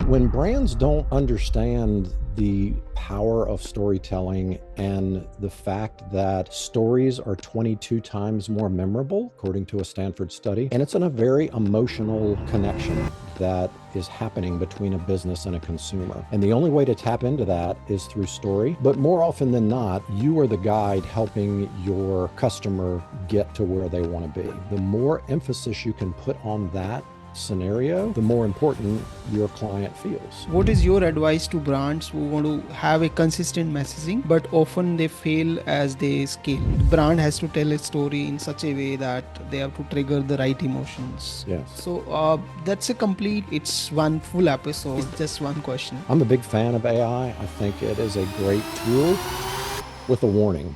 When brands don't understand the power of storytelling and the fact that stories are 22 times more memorable, according to a Stanford study, and it's in a very emotional connection that is happening between a business and a consumer. And the only way to tap into that is through story. But more often than not, you are the guide helping your customer get to where they want to be. The more emphasis you can put on that scenario, the more important your client feels. What is your advice to brands who want to have a consistent messaging but often they fail as they scale? The brand has to tell a story in such a way that they have to trigger the right emotions. Yes. So that's it's one full episode. It's just one question. I'm a big fan of AI. I think it is a great tool with a warning.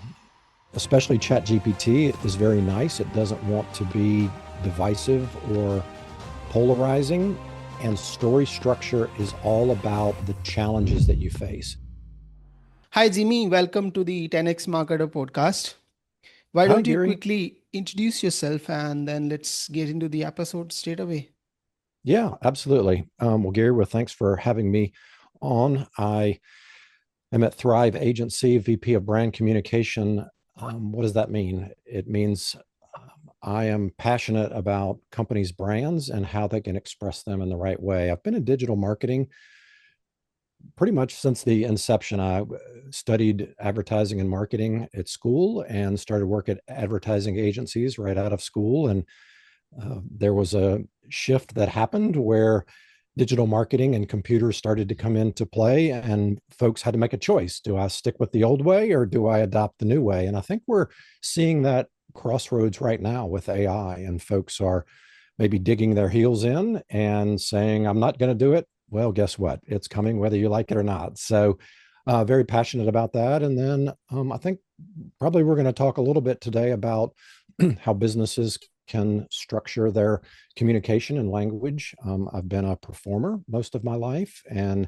Especially ChatGPT is very nice. It doesn't want to be divisive or polarizing, and story structure is all about the challenges that you face. Hi, Jimmy. Welcome to the 10x Marketer podcast. Why Hi, don't you Gary. quickly introduce yourself and then let's get into the episode straight away? Yeah, absolutely. Well, Gary, thanks for having me on. I am at Thrive Agency, VP of Brand Communication. What does that mean? It means I am passionate about companies' brands and how they can express them in the right way. I've been in digital marketing pretty much since the inception. I studied advertising and marketing at school and started work at advertising agencies right out of school. And there was a shift that happened where digital marketing and computers started to come into play, and folks had to make a choice. Do I stick with the old way or do I adopt the new way? And I think we're seeing that crossroads right now with AI, and folks are maybe digging their heels in and saying, I'm not going to do it. Well, guess what? It's coming whether you like it or not. So, very passionate about that. And then I think probably we're going to talk a little bit today about how businesses can structure their communication and language. I've been a performer most of my life and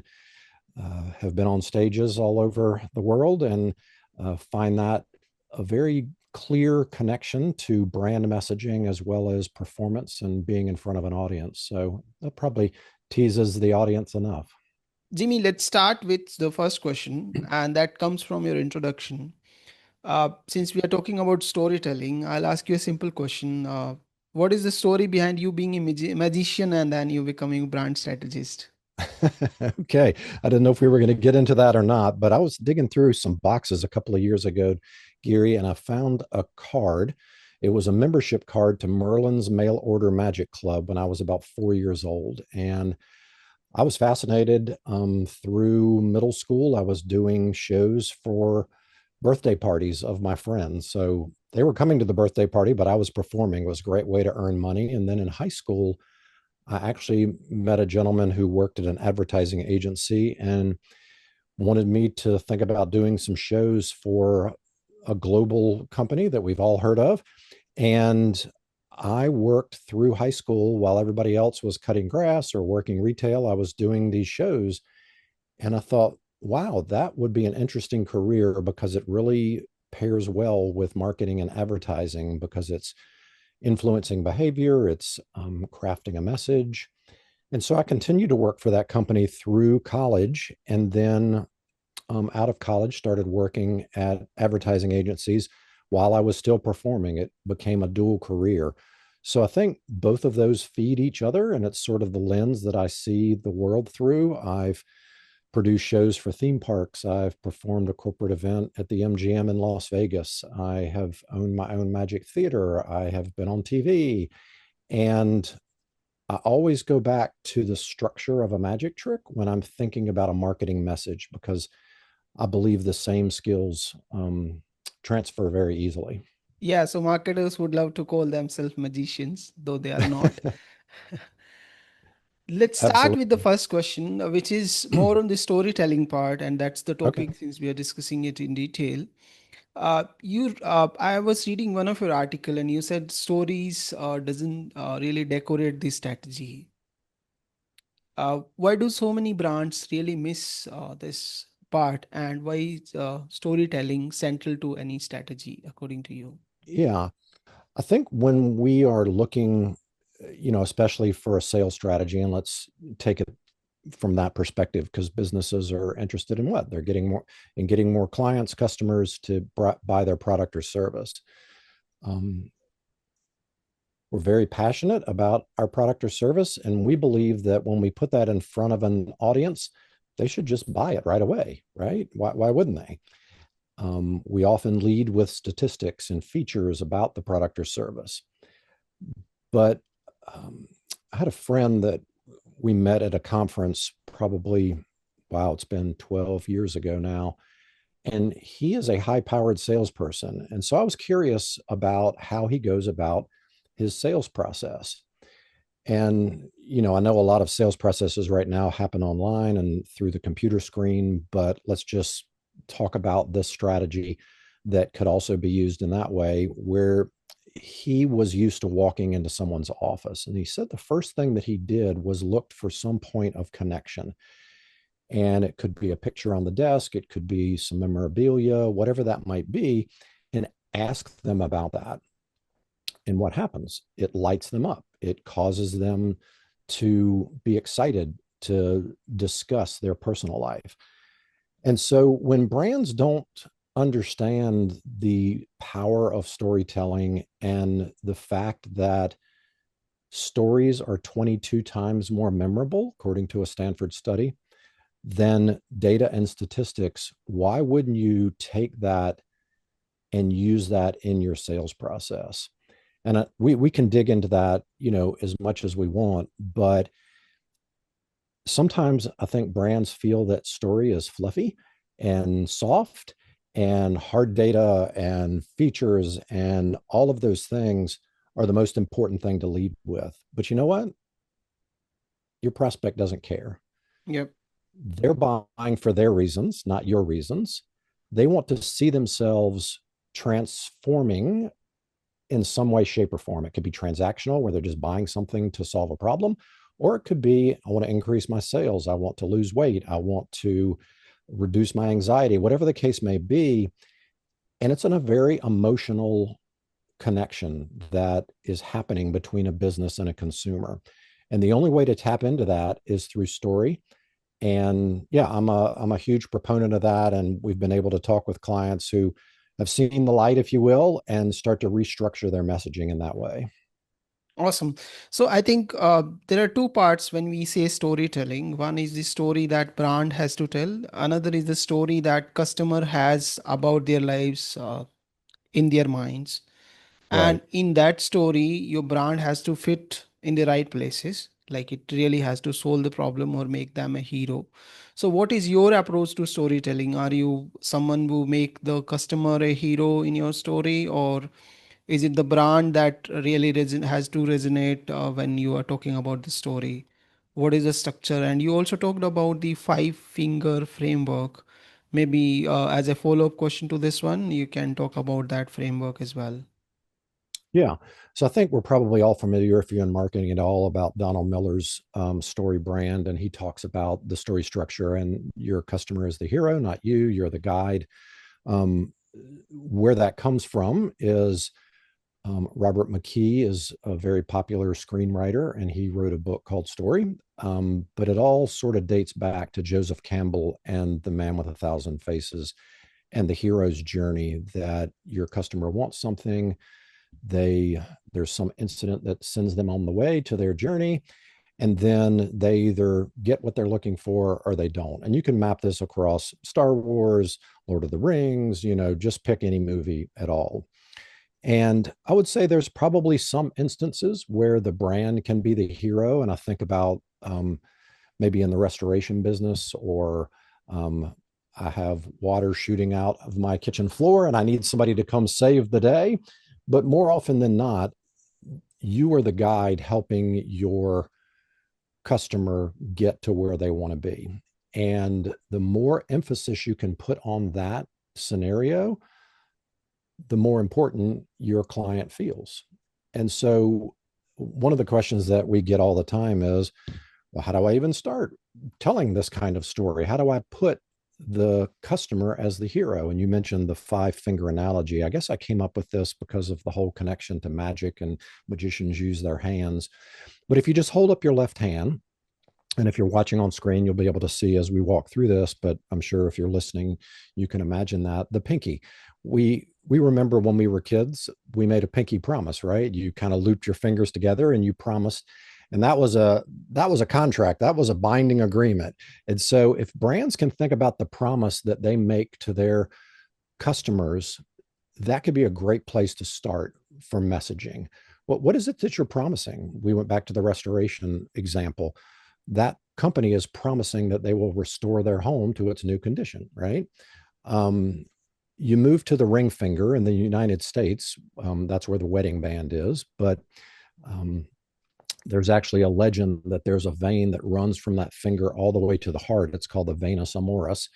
have been on stages all over the world, and find that a very clear connection to brand messaging as well as performance and being in front of an audience. So that probably teases the audience enough. Jimmy, let's start with the first question, and that comes from your introduction. Since we are talking about storytelling, I'll ask you a simple question. What is the story behind you being a magician and then you becoming a brand strategist? Okay. I didn't know if we were going to get into that or not, but I was digging through some boxes a couple of years ago, Gary, and I found a card. It was a membership card to Merlin's Mail Order Magic Club when I was about 4 years old. And I was fascinated through middle school. I was doing shows for birthday parties of my friends. So they were coming to the birthday party, but I was performing. It was a great way to earn money. And then in high school, I actually met a gentleman who worked at an advertising agency and wanted me to think about doing some shows for a global company that we've all heard of. And I worked through high school while everybody else was cutting grass or working retail. I was doing these shows. And I thought, wow, that would be an interesting career because it really pairs well with marketing and advertising because it's influencing behavior, it's crafting a message. And so I continued to work for that company through college. And then out of college, started working at advertising agencies while I was still performing. It became a dual career. So I think both of those feed each other, and it's sort of the lens that I see the world through. I've produced shows for theme parks. I've performed a corporate event at the MGM in Las Vegas. I have owned my own magic theater. I have been on TV. And I always go back to the structure of a magic trick when I'm thinking about a marketing message because I believe the same skills transfer very easily. Yeah, so marketers would love to call themselves magicians, though they are not. Let's start with the Absolutely. first question, which is more on the storytelling part, and that's the Okay. topic since we are discussing it in detail. I was reading one of your article, and you said stories doesn't really decorate the strategy. Why do so many brands really miss this part, and why is storytelling central to any strategy, according to you? Yeah. I think when we are looking, especially for a sales strategy, and let's take it from that perspective, because businesses are interested in what they're getting more clients, customers to buy their product or service. Um, we're very passionate about our product or service, and we believe that when we put that in front of an audience, they should just buy it right away, right? Why wouldn't they? We often lead with statistics and features about the product or service. But I had a friend that we met at a conference probably, wow, it's been 12 years ago now. And he is a high powered salesperson. And so I was curious about how he goes about his sales process. And, I know a lot of sales processes right now happen online and through the computer screen, but let's just talk about this strategy that could also be used in that way, where he was used to walking into someone's office. And he said the first thing that he did was looked for some point of connection. And it could be a picture on the desk, it could be some memorabilia, whatever that might be, and ask them about that. And what happens? It lights them up. It causes them to be excited to discuss their personal life. And so when brands don't understand the power of storytelling and the fact that stories are 22 times more memorable, according to a Stanford study, than data and statistics, why wouldn't you take that and use that in your sales process? And we can dig into that, as much as we want, but sometimes I think brands feel that story is fluffy and soft, and hard data and features and all of those things are the most important thing to lead with. But you know what? Your prospect doesn't care. Yep. They're buying for their reasons, not your reasons. They want to see themselves transforming in some way, shape, or form. It could be transactional, where they're just buying something to solve a problem, or it could be, I want to increase my sales, I want to lose weight, I want to reduce my anxiety, whatever the case may be. And it's in a very emotional connection that is happening between a business and a consumer. And the only way to tap into that is through story. And yeah, I'm a huge proponent of that. And we've been able to talk with clients who have seen the light, if you will, and start to restructure their messaging in that way. Awesome. So I think there are two parts when we say storytelling. One is the story that brand has to tell. Another is the story that customer has about their lives in their minds. And Right. in that story, your brand has to fit in the right places. Like it really has to solve the problem or make them a hero. So what is your approach to storytelling? Are you someone who make the customer a hero in your story, or is it the brand that really has to resonate when you are talking about the story? What is the structure? And you also talked about the five finger framework. Maybe as a follow-up question to this one, you can talk about that framework as well. Yeah. So I think we're probably all familiar, if you're in marketing at all, about Donald Miller's story brand. And he talks about the story structure, and your customer is the hero, not you. You're the guide. Um, where that comes from is Robert McKee is a very popular screenwriter, and he wrote a book called Story. But it all sort of dates back to Joseph Campbell and The Man with a Thousand Faces, and the hero's journey, that your customer wants something. There's some incident that sends them on the way to their journey, and then they either get what they're looking for or they don't. And you can map this across Star Wars, Lord of the Rings, just pick any movie at all. And I would say there's probably some instances where the brand can be the hero. And I think about maybe in the restoration business, or I have water shooting out of my kitchen floor and I need somebody to come save the day. But more often than not, you are the guide helping your customer get to where they want to be. And the more emphasis you can put on that scenario, the more important your client feels. And so, one of the questions that we get all the time is, well, how do I even start telling this kind of story? How do I put the customer as the hero? And you mentioned the five finger analogy. I guess I came up with this because of the whole connection to magic, and magicians use their hands. But if you just hold up your left hand And if you're watching on screen, you'll be able to see as we walk through this, but I'm sure if you're listening, you can imagine that. The pinky. We remember when we were kids, we made a pinky promise, right? You kind of looped your fingers together and you promised, and that was a contract. That was a binding agreement. And so if brands can think about the promise that they make to their customers, that could be a great place to start for messaging. What is it that you're promising? We went back to the restoration example. That company is promising that they will restore their home to its new condition, right? Um, you move to the ring finger in the United States. That's where the wedding band is. But um, there's actually a legend that there's a vein that runs from that finger all the way to the heart. It's called the venus amoris.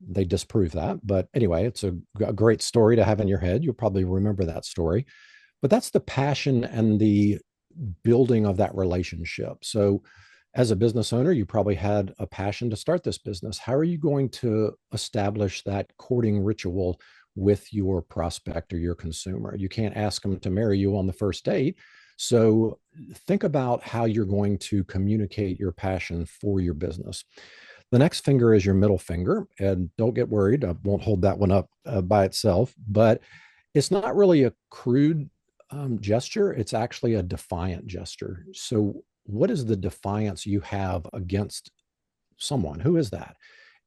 They disprove that. But anyway, it's a great story to have in your head. You'll probably remember that story. But that's the passion and the building of that relationship. So, as a business owner, you probably had a passion to start this business. How are you going to establish that courting ritual with your prospect or your consumer? You can't ask them to marry you on the first date. So, think about how you're going to communicate your passion for your business. The next finger is your middle finger. And don't get worried, I won't hold that one up by itself, but it's not really a crude gesture. It's actually a defiant gesture. So, what is the defiance you have against someone? Who is that?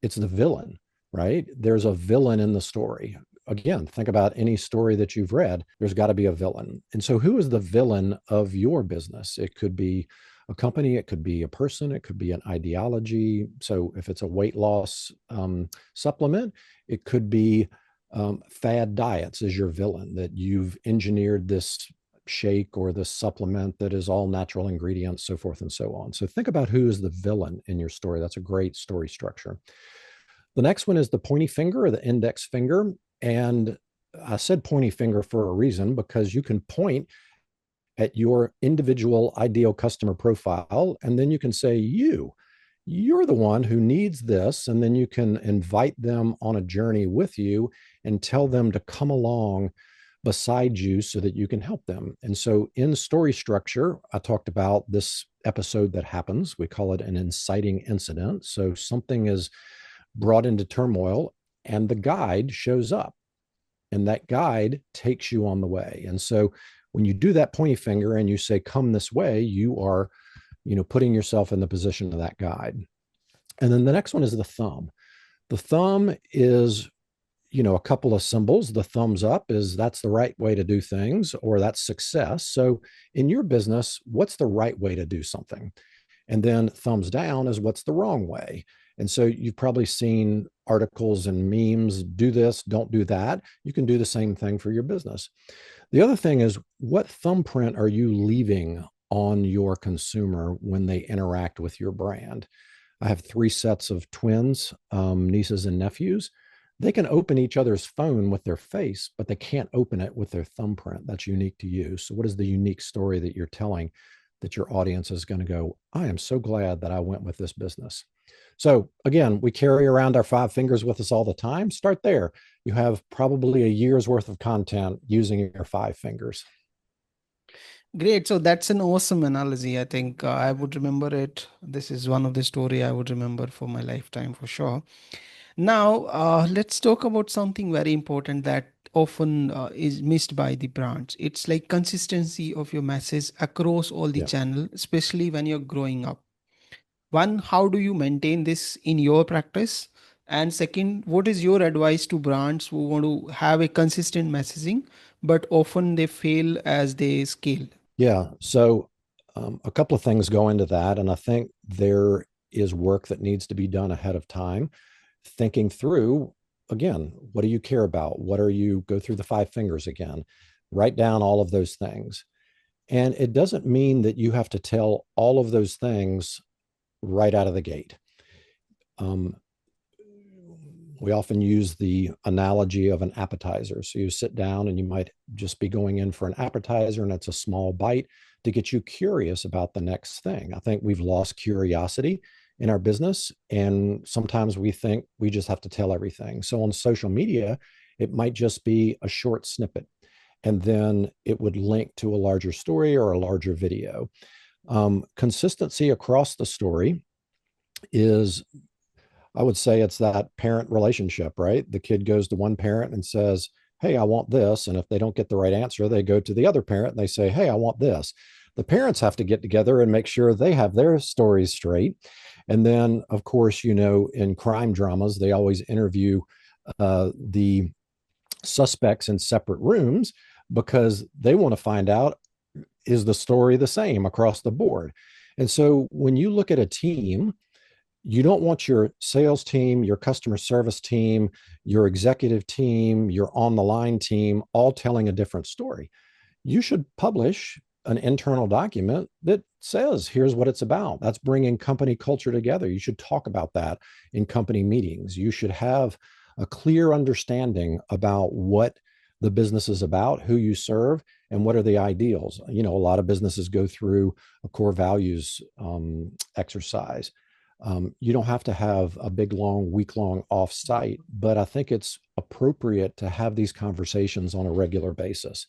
It's the villain, right? There's a villain in the story. Again, think about any story that you've read, there's got to be a villain. And so, who is the villain of your business? It could be a company, it could be a person, it could be an ideology. So, if it's a weight loss supplement, it could be fad diets is your villain, that you've engineered this shake or this supplement that is all natural ingredients, so forth and so on. So think about who is the villain in your story. That's a great story structure. The next one is the pointy finger or the index finger. And I said pointy finger for a reason, because you can point at your individual ideal customer profile, and then you can say, you're the one who needs this. And then you can invite them on a journey with you and tell them to come along beside you so that you can help them. And so in story structure, I talked about this episode that happens. We call it an inciting incident. So something is brought into turmoil and the guide shows up, and that guide takes you on the way. And so when you do that pointy finger and you say, come this way, you are, putting yourself in the position of that guide. And then the next one is the thumb. The thumb is, a couple of symbols. The thumbs up is that's the right way to do things, or that's success. So in your business, what's the right way to do something? And then thumbs down is what's the wrong way. And so you've probably seen articles and memes, do this, don't do that. You can do the same thing for your business. The other thing is, what thumbprint are you leaving on your consumer when they interact with your brand? I have three sets of twins, nieces and nephews. They can open each other's phone with their face, but they can't open it with their thumbprint. That's unique to you. So, what is the unique story that you're telling that your audience is going to go, I am so glad that I went with this business? So, again, we carry around our five fingers with us all the time. Start there. You have probably a year's worth of content using your five fingers. Great. So that's an awesome analogy. I think I would remember it. This is one of the story I would remember for my lifetime for sure. Now, let's talk about something very important that often is missed by the brands. It's like consistency of your message across all the Yeah. channel, especially when you're growing up. One, how do you maintain this in your practice? And second, what is your advice to brands who want to have a consistent messaging, but often they fail as they scale? Yeah. So a couple of things go into that. And I think there is work that needs to be done ahead of time, thinking through, again, what do you care about? What are you, go through the five fingers again, write down all of those things. And it doesn't mean that you have to tell all of those things right out of the gate. Um, we often use the analogy of an appetizer. So you sit down and you might just be going in for an appetizer, and it's a small bite to get you curious about the next thing. I think we've lost curiosity in our business, and sometimes we think we just have to tell everything. So on social media, it might just be a short snippet, and then it would link to a larger story or a larger video. Consistency across the story. is, I would say it's that parent relationship, right? The kid goes to one parent and says, "Hey, I want this." And if they don't get the right answer, they go to the other parent and they say, "Hey, I want this." The parents have to get together and make sure they have their stories straight. And then, of course, in crime dramas, they always interview the suspects in separate rooms because they want to find out, is the story the same across the board? And so when you look at a team, you don't want your sales team, your customer service team, your executive team, your on the line team all telling a different story. You should publish an internal document that says, here's what it's about. That's bringing company culture together. You should talk about that in company meetings. You should have a clear understanding about what the business is about, who you serve, and what are the ideals. A lot of businesses go through a core values exercise. You don't have to have a big, long, week-long off-site, but I think it's appropriate to have these conversations on a regular basis.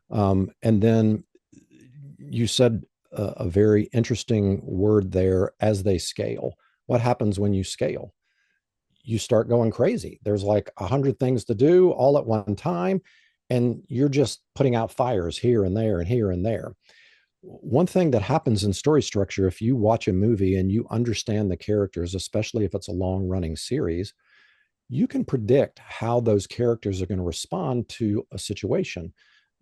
And then you said a very interesting word there, as they scale. What happens when you scale? You start going crazy. There's like 100 things to do all at one time, and you're just putting out fires here and there and here and there. One thing that happens in story structure, if you watch a movie and you understand the characters, especially if it's a long running series, you can predict how those characters are going to respond to a situation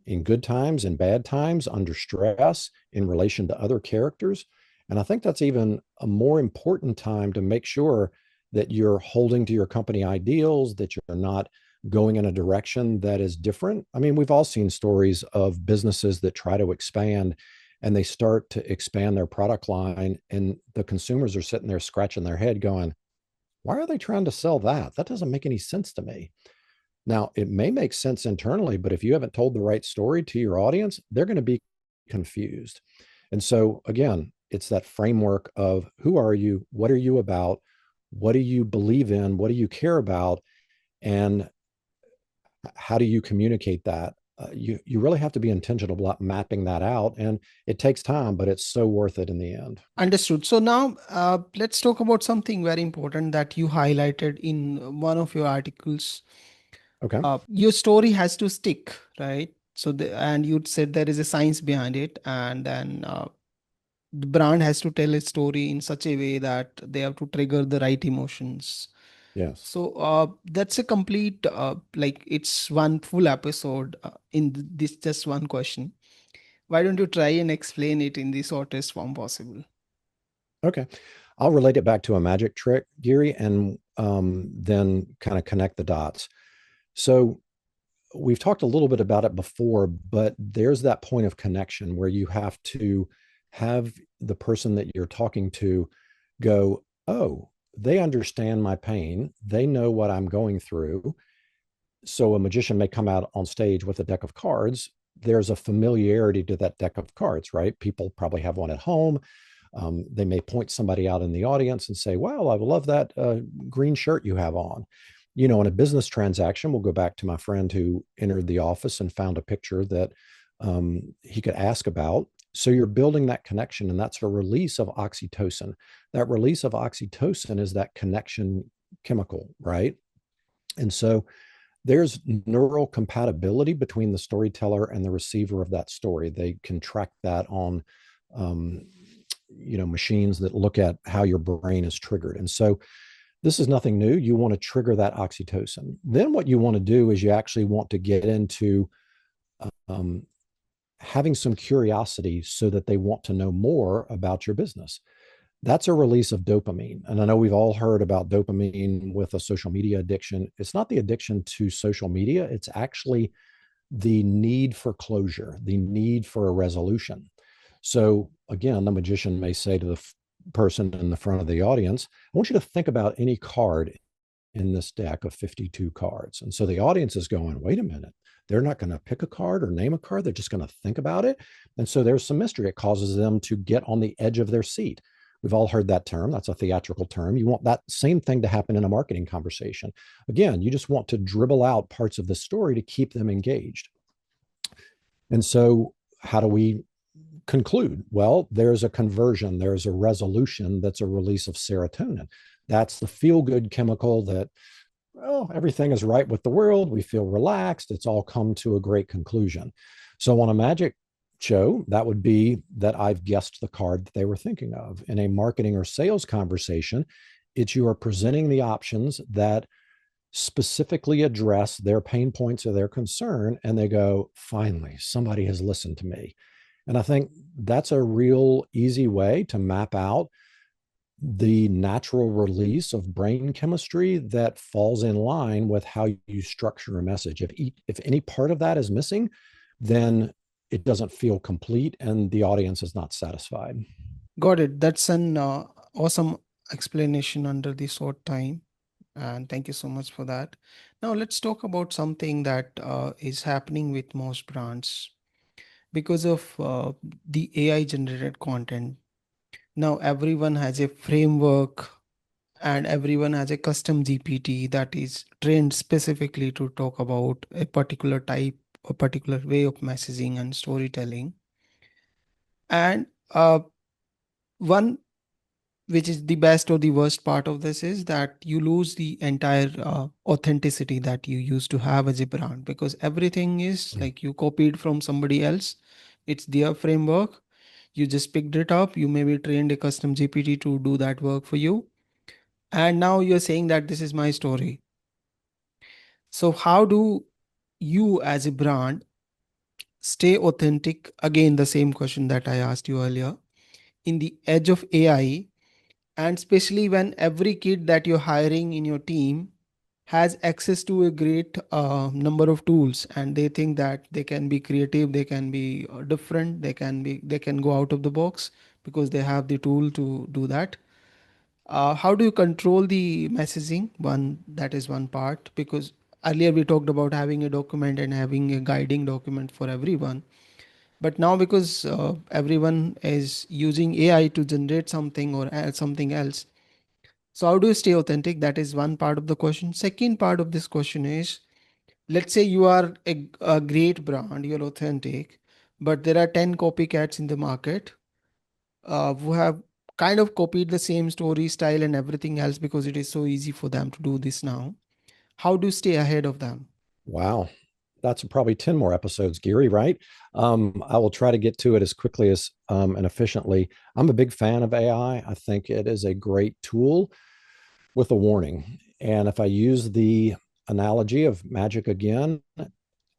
in good times and bad times, under stress, in relation to other characters. And I think that's even a more important time to make sure that you're holding to your company ideals, that you're not going in a direction that is different. I mean, we've all seen stories of businesses that try to expand and they start to expand their product line, and the consumers are sitting there scratching their head going, why are they trying to sell that? That doesn't make any sense to me. Now, it may make sense internally, but if you haven't told the right story to your audience, they're going to be confused. And so, again, it's that framework of who are you? What are you about? What do you believe in? What do you care about? And how do you communicate that? You really have to be intentional about mapping that out. And it takes time, but it's so worth it in the end. Understood. So now let's talk about something very important that you highlighted in one of your articles. Okay. Your story has to stick, right? And you said there is a science behind it, and then the brand has to tell a story in such a way that they have to trigger the right emotions. Yes. So that's a complete, like it's one full episode in this just one question. Why don't you try and explain it in the shortest form possible? Okay. I'll relate it back to a magic trick, Geary, and then kind of connect the dots. So we've talked a little bit about it before, but there's that point of connection where you have to have the person that you're talking to go, oh, they understand my pain. They know what I'm going through. So a magician may come out on stage with a deck of cards. There's a familiarity to that deck of cards, right? People probably have one at home. They may point somebody out in the audience and say, wow, I love that green shirt you have on. In a business transaction, we'll go back to my friend who entered the office and found a picture that he could ask about. So you're building that connection, and that's a release of oxytocin. That release of oxytocin is that connection chemical, right? And so there's neural compatibility between the storyteller and the receiver of that story. They can track that on um, machines that look at how your brain is triggered. And so this is nothing new. You want to trigger that oxytocin. Then what you want to do is you actually want to get into um, having some curiosity so that they want to know more about your business. That's a release of dopamine. And I know we've all heard about dopamine with a social media addiction. It's not the addiction to social media, it's actually the need for closure, the need for a resolution. So, again, the magician may say to the person in the front of the audience, I want you to think about any card in this deck of 52 cards. And so the audience is going, wait a minute, they're not going to pick a card or name a card. They're just going to think about it. And so there's some mystery. It causes them to get on the edge of their seat. We've all heard that term. That's a theatrical term. You want that same thing to happen in a marketing conversation. Again, you just want to dribble out parts of the story to keep them engaged. And so, how do we conclude? Well, there's a conversion, there's a resolution that's a release of serotonin. That's the feel good chemical that, well, everything is right with the world. We feel relaxed. It's all come to a great conclusion. So on a magic show, that would be that I've guessed the card that they were thinking of. In a marketing or sales conversation, it's you are presenting the options that specifically address their pain points or their concern. And they go, finally, somebody has listened to me. And I think that's a real easy way to map out the natural release of brain chemistry that falls in line with how you structure a message. If any part of that is missing, then it doesn't feel complete and the audience is not satisfied. Got it. That's an awesome explanation under the short time. And thank you so much for that. Now, let's talk about something that is happening with most brands because of the AI generated content. Now, everyone has a framework and everyone has a custom GPT that is trained specifically to talk about a particular type, a particular way of messaging and storytelling. And one which is the best or the worst part of this is that you lose the entire authenticity that you used to have as a brand because everything is like you copied from somebody else. It's their framework. You just picked it up. You maybe trained a custom GPT to do that work for you. And now you're saying that this is my story. So, how do you as a brand stay authentic? Again, the same question that I asked you earlier in the edge of AI, and especially when every kid that you're hiring in your team has access to a great number of tools and they think that they can be creative, they can be different, they can go out of the box because they have the tool to do that. How do you control the messaging? One, that is one part, because earlier we talked about having a document and having a guiding document for everyone. But now, because everyone is using AI to generate something or add something else, so how do you stay authentic? That is one part of the question. Second part of this question is, let's say you are a great brand, you're authentic, but there are 10 copycats in the market who have kind of copied the same story style and everything else because it is so easy for them to do this now. How do you stay ahead of them? Wow. That's probably 10 more episodes, Geary, right? I will try to get to it as quickly as and efficiently. I'm a big fan of AI. I think it is a great tool with a warning. And if I use the analogy of magic again,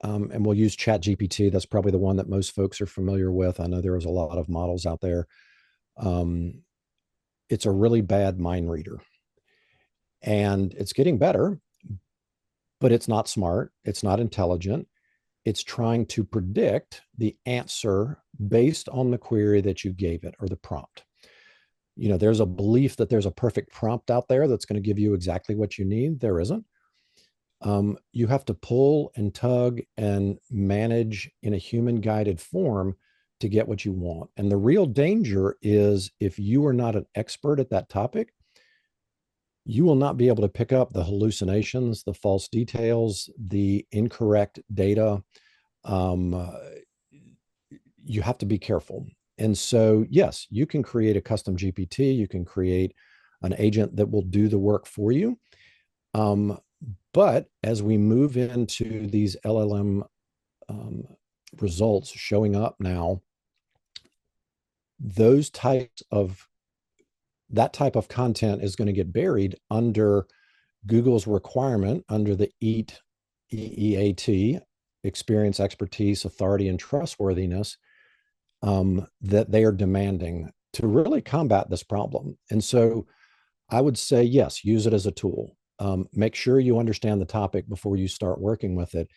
and we'll use ChatGPT, that's probably the one that most folks are familiar with. I know there is a lot of models out there. Um, it's a really bad mind reader. And it's getting better, but it's not smart. It's not intelligent. It's trying to predict the answer based on the query that you gave it or the prompt. There's a belief that there's a perfect prompt out there that's going to give you exactly what you need. There isn't. You have to pull and tug and manage in a human guided form to get what you want. And the real danger is if you are not an expert at that topic, you will not be able to pick up the hallucinations, the false details, the incorrect data. Um, you have to be careful. And so, yes, you can create a custom GPT, you can create an agent that will do the work for you. But as we move into these LLM results showing up now, that type of content is going to get buried under Google's requirement under the EEAT, experience, expertise, authority, and trustworthiness, that they are demanding to really combat this problem. And so I would say, yes, use it as a tool. Make sure you understand the topic before you start working with it.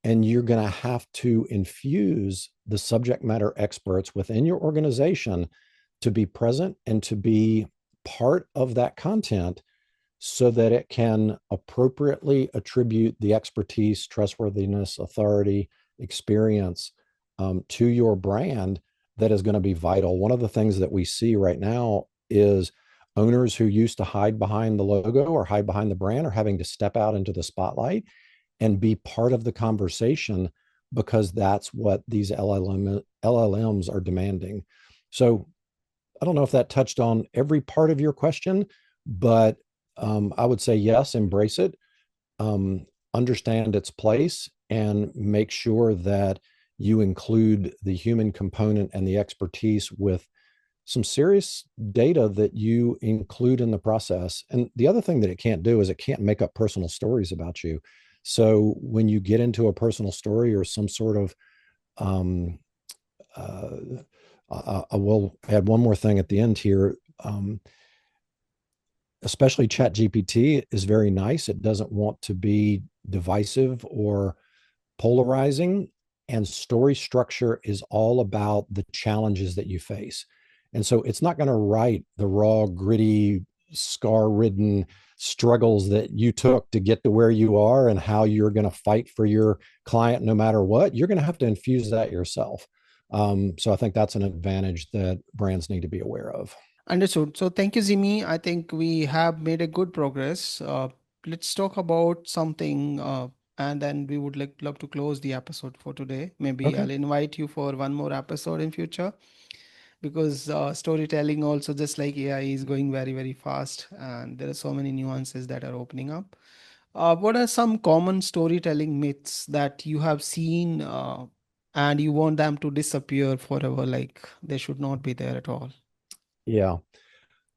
And you're going to have to infuse the subject matter experts within your organization to be present and to be part of that content so that it can appropriately attribute the expertise, trustworthiness, authority, experience to your brand that is going to be vital. One of the things that we see right now is owners who used to hide behind the logo or hide behind the brand are having to step out into the spotlight and be part of the conversation because that's what these LLMs are demanding. So I don't know if that touched on every part of your question, but I would say yes, embrace it, um, understand its place, and make sure that you include the human component and the expertise with some serious data that you include in the process. And the other thing that it can't do is it can't make up personal stories about you. So when you get into a personal story or some sort of, um, uh, I will add one more thing at the end here. Especially ChatGPT is very nice. It doesn't want to be divisive or polarizing. And story structure is all about the challenges that you face. And so it's not going to write the raw, gritty, scar ridden struggles that you took to get to where you are and how you're going to fight for your client no matter what. You're going to have to infuse that yourself. So I think that's an advantage that brands need to be aware of. Understood. So thank you, Zimi. I think we have made a good progress. Let's talk about something, and then we would like love to close the episode for today. Maybe Okay. I'll invite you for one more episode in future, because storytelling also, just like AI, is going very, very fast, and there are so many nuances that are opening up. What are some common storytelling myths that you have seen, and you want them to disappear forever, like they should not be there at all? Yeah.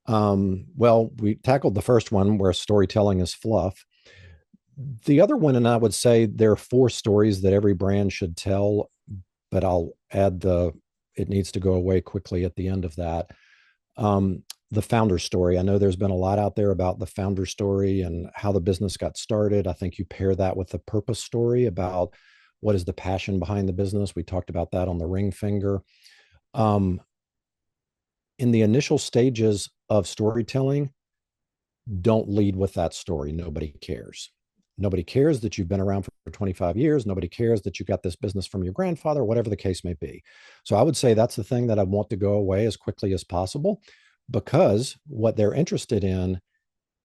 Well, we tackled the first one where storytelling is fluff. The other one, and I would say there are four stories that every brand should tell, but I'll add it needs to go away quickly at the end of that. Um, the founder story. I know there's been a lot out there about the founder story and how the business got started. I think you pair that with the purpose story about what is the passion behind the business. We talked about that on the ring finger. Um, in the initial stages of storytelling, don't lead with that story. Nobody cares. Nobody cares that you've been around for 25 years. Nobody cares that you got this business from your grandfather, whatever the case may be. So I would say that's the thing that I want to go away as quickly as possible, because what they're interested in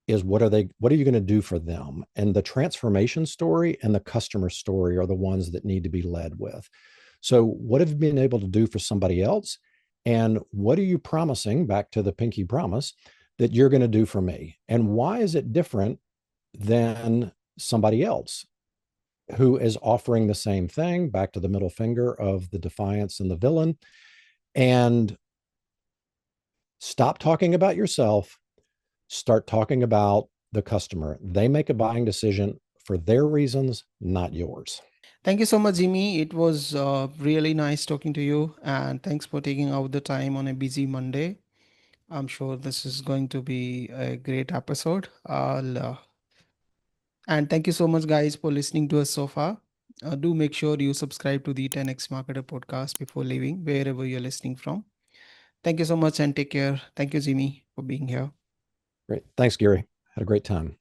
is what are you going to do for them? And the transformation story and the customer story are the ones that need to be led with. So what have you been able to do for somebody else? And what are you promising, back to the pinky promise, that you're going to do for me? And why is it different than somebody else who is offering the same thing, back to the middle finger of the defiance and the villain? And stop talking about yourself, start talking about the customer. They make a buying decision for their reasons, not yours. Thank you so much, Jimmy. It was really nice talking to you, and thanks for taking out the time on a busy Monday. I'm sure this is going to be a great episode. And thank you so much, guys, for listening to us so far. Do make sure you subscribe to the 10x Marketer podcast before leaving, wherever you're listening from. Thank you so much and take care. Thank you, Jimmy, for being here. Great. Thanks, Gary. Had a great time.